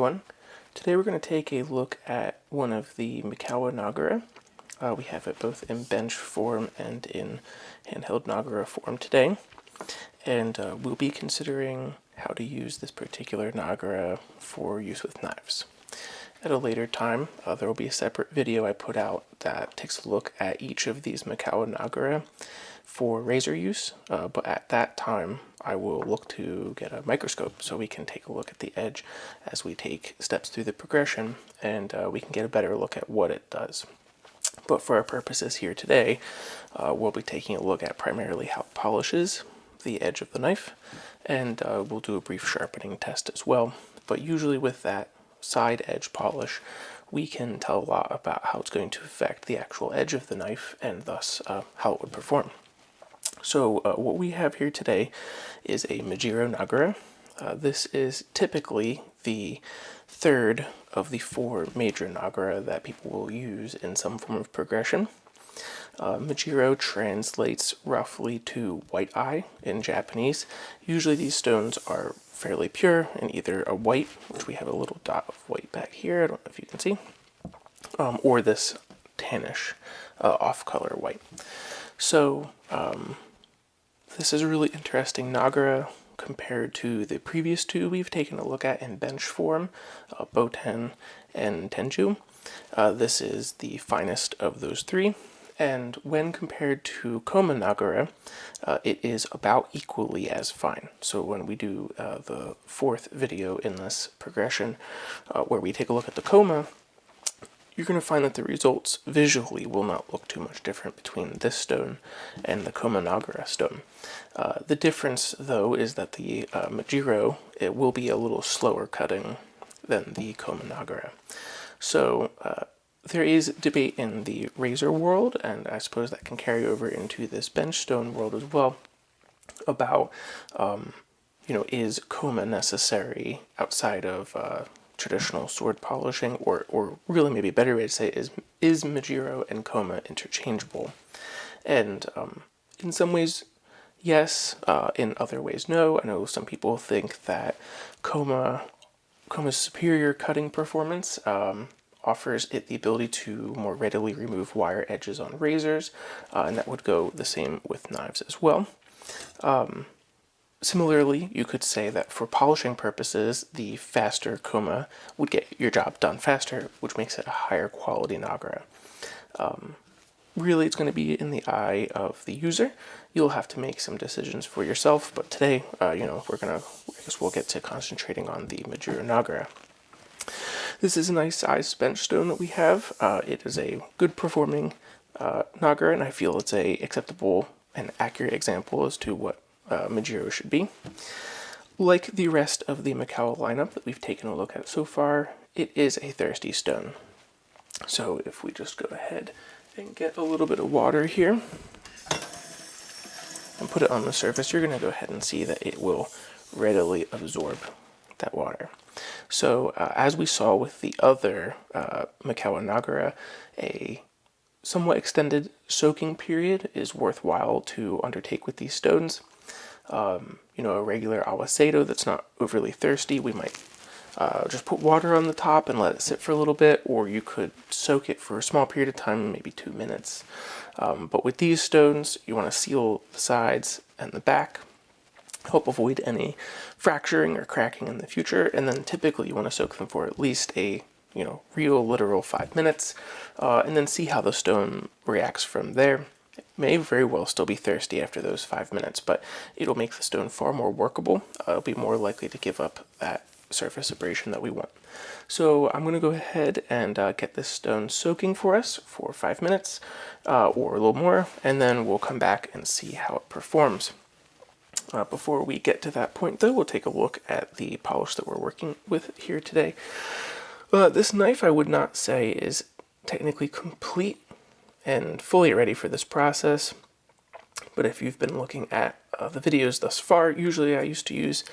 everyone. Today we're going to take a look at one of the Mikawa Nagura. We have it both in bench form and in handheld Nagura form today. And we'll be considering how to use this particular Nagura for use with knives. At a later time, there will be a separate video I put out that takes a look at each of these Mikawa Nagura for razor use, but at that time I will look to get a microscope so we can take a look at the edge as we take steps through the progression, and we can get a better look at what it does. But for our purposes here today, we'll be taking a look at primarily how it polishes the edge of the knife, and we'll do a brief sharpening test as well. But usually with that side edge polish, we can tell a lot about how it's going to affect the actual edge of the knife and thus how it would perform. So what we have here today is a Magiro Nagura. This is typically the third of the four major Nagura that people will use in some form of progression. Magiro translates roughly to white eye in Japanese. Usually these stones are fairly pure and either a white, which we have a little dot of white back here, I don't know if you can see, or this tannish off-color white. So this is a really interesting Nagura compared to the previous two we've taken a look at in bench form, Boten and Tenju. This is the finest of those three, and when compared to Koma Nagura, it is about equally as fine. So when we do the fourth video in this progression, where we take a look at the Koma, you're going to find that the results visually will not look too much different between this stone and the Koma Nagura stone. The difference, though, is that the Magiro, it will be a little slower cutting than the Koma Nagura. So there is debate in the razor world, and I suppose that can carry over into this bench stone world as well, about, is Koma necessary outside of traditional sword polishing, or really maybe a better way to say it is Magiro and Koma interchangeable? And in some ways, yes. In other ways, no. I know some people think that Koma's superior cutting performance offers it the ability to more readily remove wire edges on razors, and that would go the same with knives as well. Similarly, you could say that for polishing purposes, the faster Koma would get your job done faster, which makes it a higher quality Nagura. Really, it's going to be in the eye of the user. You'll have to make some decisions for yourself, but today, I guess we'll get to concentrating on the Magiro Nagura. This is a nice sized bench stone that we have. It is a good performing Nagura, and I feel it's a acceptable and accurate example as to what Magiro should be. Like the rest of the Mikawa lineup that we've taken a look at so far, it is a thirsty stone. So if we just go ahead and get a little bit of water here and put it on the surface, you're going to go ahead and see that it will readily absorb that water. So as we saw with the other Mikawa Nagura, a somewhat extended soaking period is worthwhile to undertake with these stones. A regular awasedo that's not overly thirsty, we might just put water on the top and let it sit for a little bit, or you could soak it for a small period of time, maybe 2 minutes. But with these stones, you want to seal the sides and the back, help avoid any fracturing or cracking in the future, and then typically you want to soak them for at least a real literal 5 minutes, and then see how the stone reacts from there. It may very well still be thirsty after those 5 minutes, but it'll make the stone far more workable. It'll be more likely to give up that surface abrasion that we want. So I'm going to go ahead and get this stone soaking for us for 5 minutes or a little more, and then we'll come back and see how it performs. Before we get to that point, though, we'll take a look at the polish that we're working with here today. This knife I would not say is technically complete and fully ready for this process, but if you've been looking at the videos thus far, usually I used to use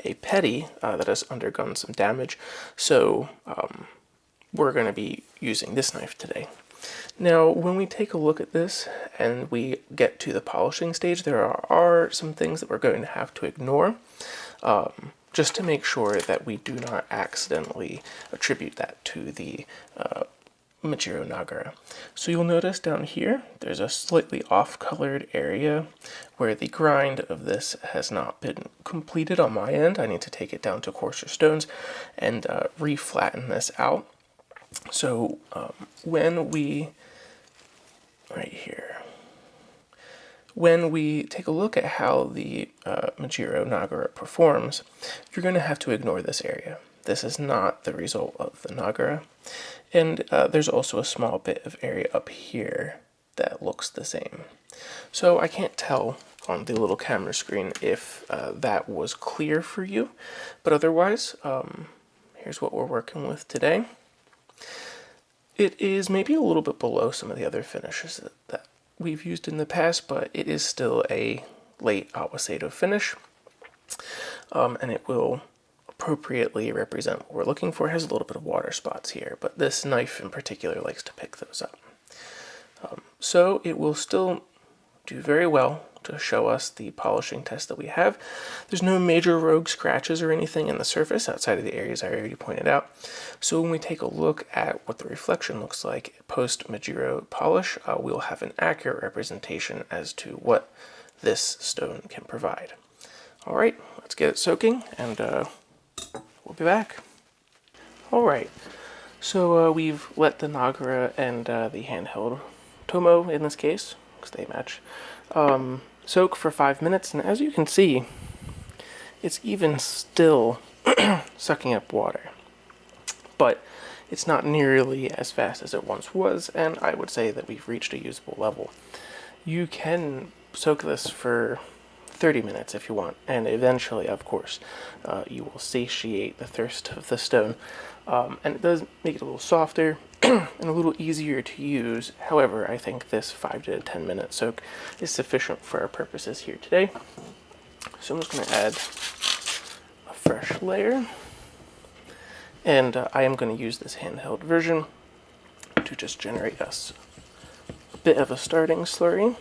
a petty that has undergone some damage, so we're going to be using this knife today. Now, when we take a look at this and we get to the polishing stage, there are some things that we're going to have to ignore. just to make sure that we do not accidentally attribute that to the Mejiro Nagura. So you'll notice down here, there's a slightly off-colored area where the grind of this has not been completed on my end. I need to take it down to coarser stones and re-flatten this out. So when we take a look at how the Magiro Nagura performs, you're going to have to ignore this area. This is not the result of the Nagura. And there's also a small bit of area up here that looks the same. So I can't tell on the little camera screen if that was clear for you, but otherwise, here's what we're working with today. It is maybe a little bit below some of the other finishes that we've used in the past, but it is still a late Awasado finish, and it will appropriately represent what we're looking for. It has a little bit of water spots here, but this knife in particular likes to pick those up. So it will still do very well to show us the polishing test that we have. There's no major rogue scratches or anything in the surface outside of the areas I already pointed out. So when we take a look at what the reflection looks like post Magiro polish, we'll have an accurate representation as to what this stone can provide. All right, let's get it soaking, and we'll be back. All right, so we've let the Nagura and the handheld Tomo, in this case, because they match, soak for 5 minutes, and as you can see, it's even still sucking up water. But it's not nearly as fast as it once was, and I would say that we've reached a usable level. You can soak this for 30 minutes if you want, and eventually, of course, you will satiate the thirst of the stone. And it does make it a little softer and a little easier to use. However, I think this 5 to 10 minute soak is sufficient for our purposes here today. So I'm just going to add a fresh layer, and I am going to use this handheld version to just generate us a bit of a starting slurry.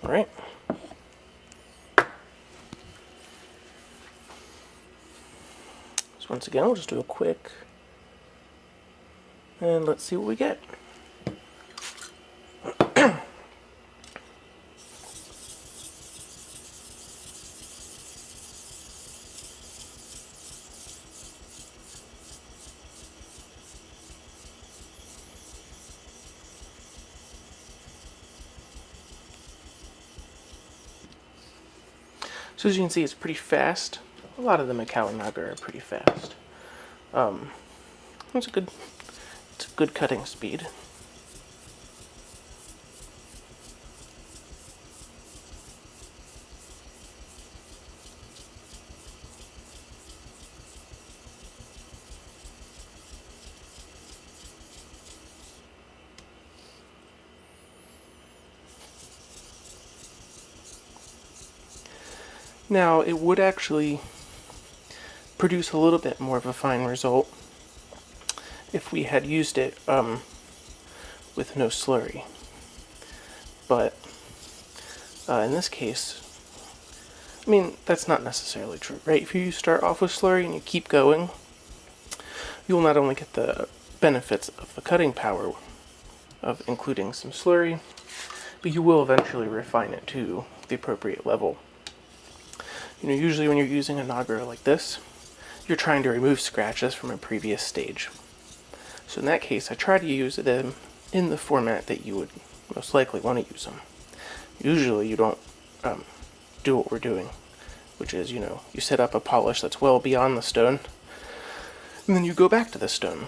All right. So once again, we'll just do a quick, and let's see what we get. So as you can see, it's pretty fast. A lot of the Mikawa Nagura are pretty fast. It's a good cutting speed. Now, it would actually produce a little bit more of a fine result if we had used it with no slurry. But in this case, I mean, that's not necessarily true, right? If you start off with slurry and you keep going, you'll not only get the benefits of the cutting power of including some slurry, but you will eventually refine it to the appropriate level. You know, usually when you're using a Nagura like this, you're trying to remove scratches from a previous stage. So in that case, I try to use it in the format that you would most likely want to use them. Usually you don't do what we're doing, which is, you know, you set up a polish that's well beyond the stone, and then you go back to the stone.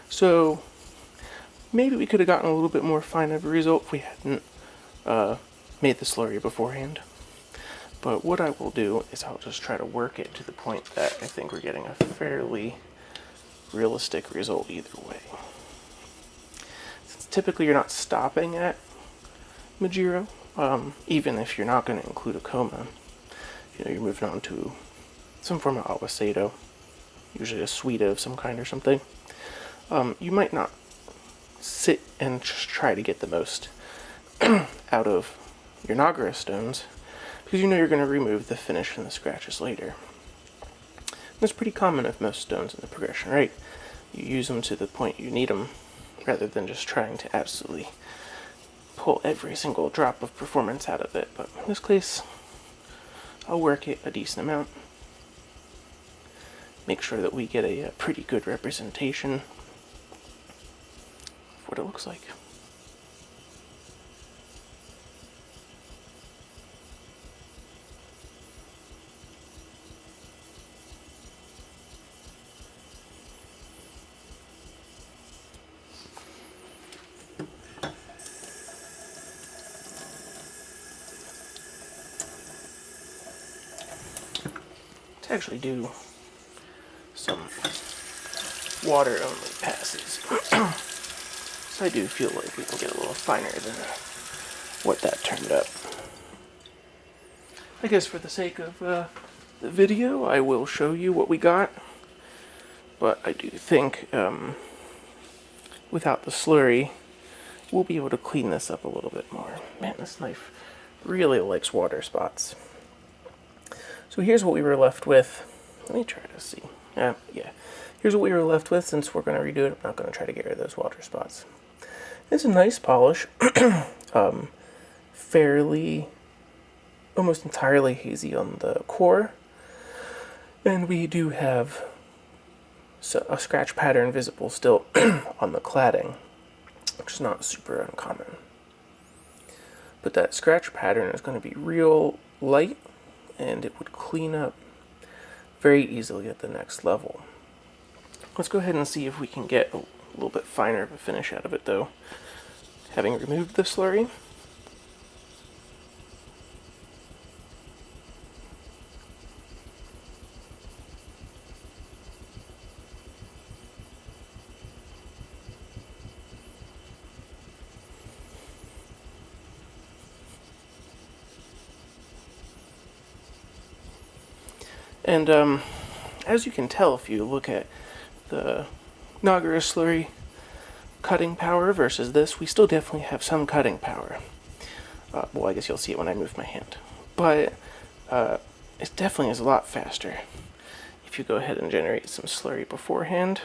So maybe we could have gotten a little bit more fine of a result if we hadn't made the slurry beforehand. But what I will do is I'll just try to work it to the point that I think we're getting a fairly realistic result either way. Since typically you're not stopping at Magiro, even if you're not going to include a coma. You know, you're moving on to some form of awasado, usually a sweet of some kind or something. You might not sit and just try to get the most out of your Nagura stones, because you know you're going to remove the finish and the scratches later. That's pretty common with most stones in the progression, right? You use them to the point you need them, rather than just trying to absolutely pull every single drop of performance out of it. But in this case, I'll work it a decent amount. Make sure that we get a pretty good representation of what it looks like. To actually do some water-only passes, so I do feel like we can get a little finer than what that turned up. I guess for the sake of the video, I will show you what we got, but I do think without the slurry, we'll be able to clean this up a little bit more. Man, this knife really likes water spots. So here's what we were left with. Let me try to see. Yeah. Here's what we were left with. Since we're going to redo it, I'm not going to try to get rid of those water spots. It's a nice polish. Fairly, almost entirely hazy on the core. And we do have a scratch pattern visible still on the cladding, which is not super uncommon. But that scratch pattern is going to be real light, and it would clean up very easily at the next level. Let's go ahead and see if we can get a little bit finer of a finish out of it, though, having removed the slurry. And as you can tell if you look at the Nagura slurry cutting power versus this, we still definitely have some cutting power. Well, I guess you'll see it when I move my hand. But it definitely is a lot faster if you go ahead and generate some slurry beforehand.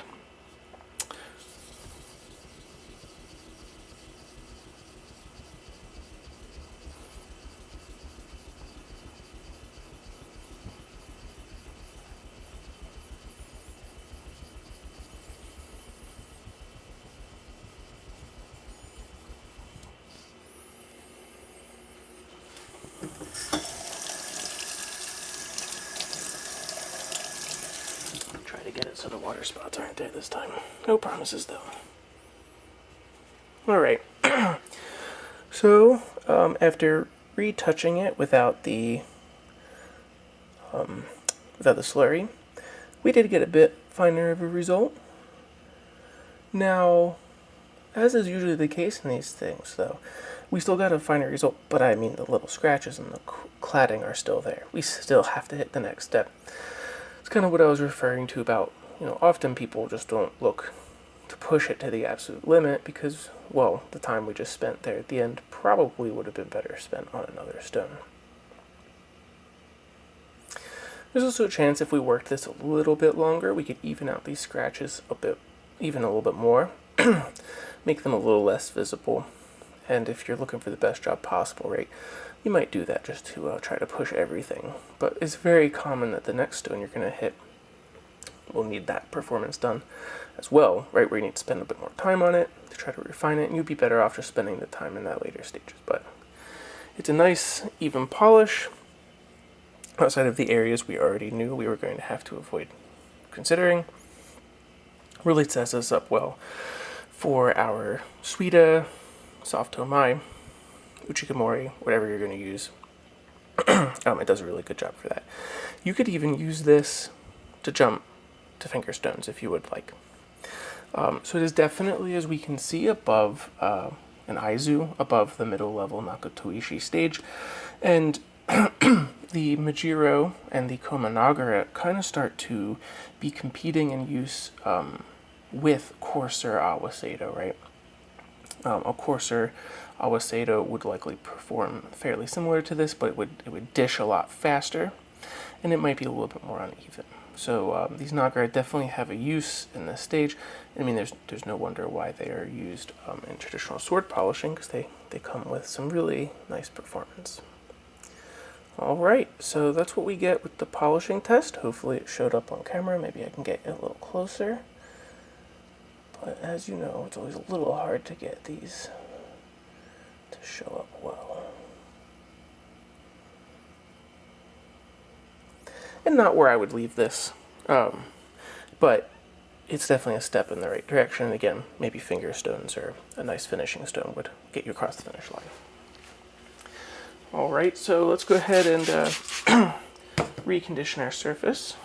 Try to get it so the water spots aren't there this time. No promises, though. Alright. So, after retouching it without the slurry, we did get a bit finer of a result. Now, as is usually the case in these things, though, we still got a finer result, but I mean the little scratches and the cladding are still there. We still have to hit the next step. It's kind of what I was referring to about, often people just don't look to push it to the absolute limit because, well, the time we just spent there at the end probably would have been better spent on another stone. There's also a chance if we worked this a little bit longer, we could even out these scratches even a little bit more, make them a little less visible. And if you're looking for the best job possible, right, you might do that just to try to push everything. But it's very common that the next stone you're going to hit will need that performance done as well, right, where you need to spend a bit more time on it to try to refine it, and you'd be better off just spending the time in that later stages. But it's a nice, even polish outside of the areas we already knew we were going to have to avoid considering. Really sets us up well for our Suida, Soft Tomai, Uchikamori, whatever you're going to use. It does a really good job for that. You could even use this to jump to finger stones if you would like. So it is definitely, as we can see, above an Aizu, above the middle level Nakotoishi stage. And the Magiro and the Nagura kind of start to be competing in use with coarser Awaseto, right? A coarser Awaseto would likely perform fairly similar to this, but it would dish a lot faster, and it might be a little bit more uneven. So these Nagura definitely have a use in this stage. I mean, there's no wonder why they are used in traditional sword polishing, because they come with some really nice performance. Alright, so that's what we get with the polishing test. Hopefully it showed up on camera. Maybe I can get a little closer. But as you know, it's always a little hard to get these to show up well. And not where I would leave this, but it's definitely a step in the right direction. And again, maybe finger stones or a nice finishing stone would get you across the finish line. Alright, so let's go ahead and recondition our surface.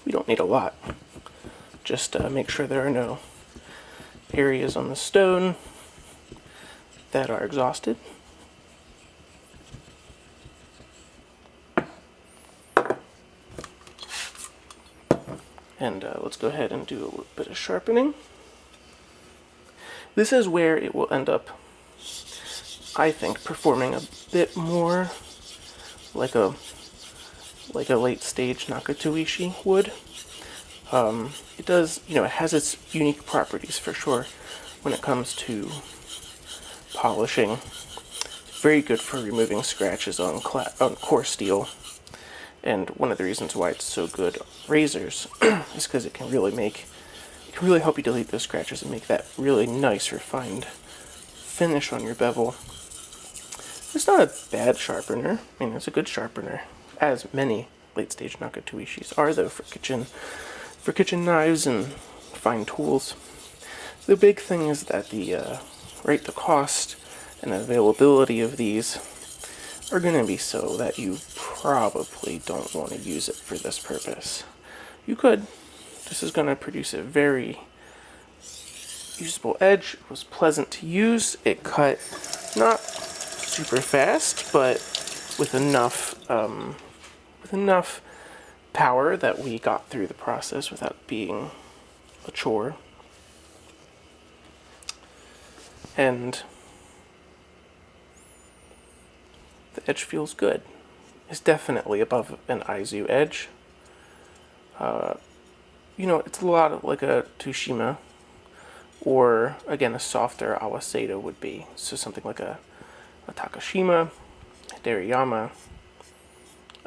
We don't need a lot. Just make sure there are no areas on the stone that are exhausted. And let's go ahead and do a little bit of sharpening. This is where it will end up, I think, performing a bit more like a late stage Nakatoishi would. It does, it has its unique properties for sure when it comes to polishing. It's very good for removing scratches on coarse steel. And one of the reasons why it's so good on razors is because it can really help you delete those scratches and make that really nice, refined finish on your bevel. It's not a bad sharpener. I mean, it's a good sharpener, as many late-stage Nakatoishis are, though, for kitchen knives and fine tools. The big thing is that the cost and availability of these are going to be so that you probably don't want to use it for this purpose. You could. This is going to produce a very usable edge. It was pleasant to use. It cut not super fast, but with enough power that we got through the process without being a chore. And the edge feels good. It's definitely above an Aizu edge. It's a lot like a Tsushima, or again a softer Awaseto would be. So something like a Takashima, Hideyama,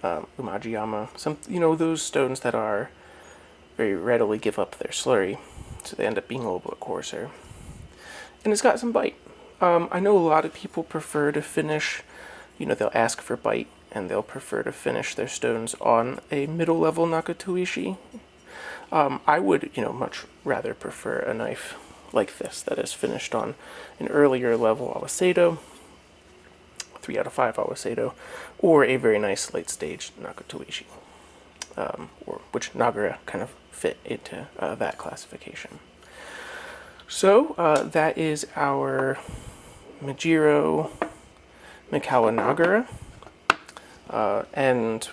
Umajiyama, those stones that are very readily give up their slurry, so they end up being a little bit coarser. And it's got some bite. I know a lot of people prefer to finish, they'll ask for bite, and they'll prefer to finish their stones on a middle-level Nakatoishi. I would, much rather prefer a knife like this that is finished on an earlier level Awaseto, 3 out of 5 Awaseto, or a very nice late-stage Nakatoishi, which Nagura kind of fit into that classification. So that is our Magiro Mikawa Nagura, and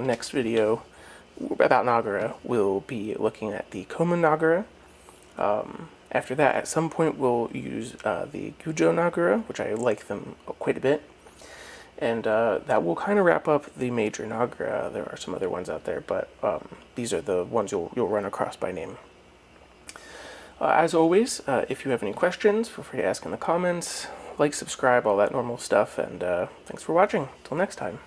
next video about Nagura we'll be looking at the Koma Nagura. After that, at some point, we'll use the Gujo Nagura, which I like them quite a bit. And that will kind of wrap up the major Nagura. There are some other ones out there, but these are the ones you'll run across by name. As always, if you have any questions, feel free to ask in the comments. Like, subscribe, all that normal stuff, and thanks for watching. Till next time.